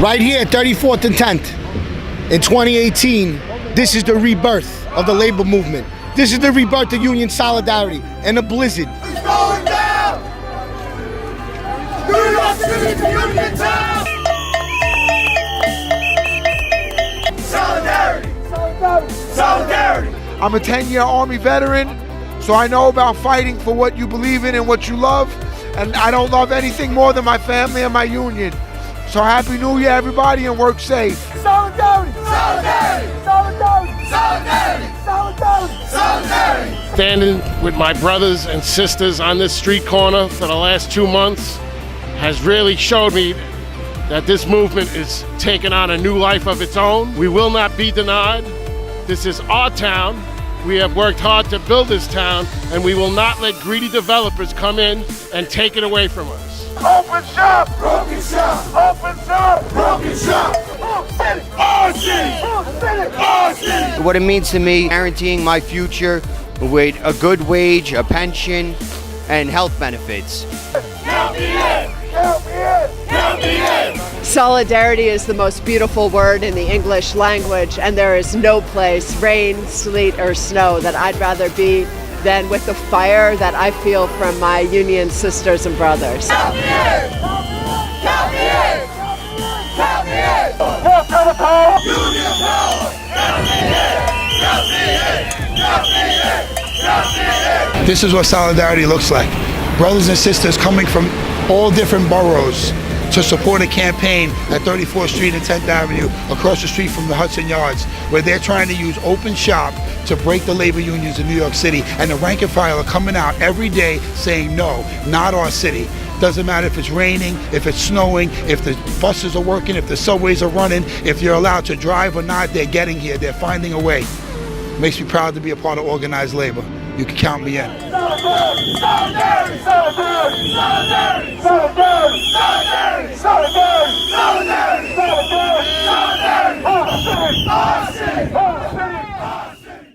Right here at 34th and 10th in 2018, this is the rebirth of the labor movement. This is the rebirth of union solidarity and a blizzard. It's going down! New York City's a union town! Solidarity! Solidarity! Solidarity! I'm a 10-year Army veteran, so I know about fighting for what you believe in and what you love, and I don't love anything more than my family and my union. So Happy New Year, everybody, and work safe. Solidarity! Solidarity! Solidarity! Solidarity! Solidarity! Solidarity! Standing with my brothers and sisters on this street corner for the last 2 months has really showed me that this movement is taking on a new life of its own. We will not be denied. This is our town. We have worked hard to build this town, and we will not let greedy developers come in and take it away from us. Open shop! Broken shop! Open shop! Broken shop! Our city! Our city! What it means to me, guaranteeing my future with a good wage, a pension, and health benefits. Count me in! Count me in! Count me in! Solidarity is the most beautiful word in the English language, and there is no place, rain, sleet, or snow, that I'd rather be than with the fire that I feel from my union sisters and brothers. Count me in! Count me in! Count me in! Count me in! Union power! Count me in! Count me in! Count me in! Count me in! This is what solidarity looks like. Brothers and sisters coming from all different boroughs to support a campaign at 34th Street and 10th Avenue across the street from the Hudson Yards, where they're trying to use open shop to break the labor unions in New York City. And the rank and file are coming out every day saying, no, not our city. Doesn't matter if it's raining, if it's snowing, if the buses are working, if the subways are running, if you're allowed to drive or not, they're getting here, they're finding a way. Makes me proud to be a part of organized labor. You can count me in. Solidarity! Solidarity!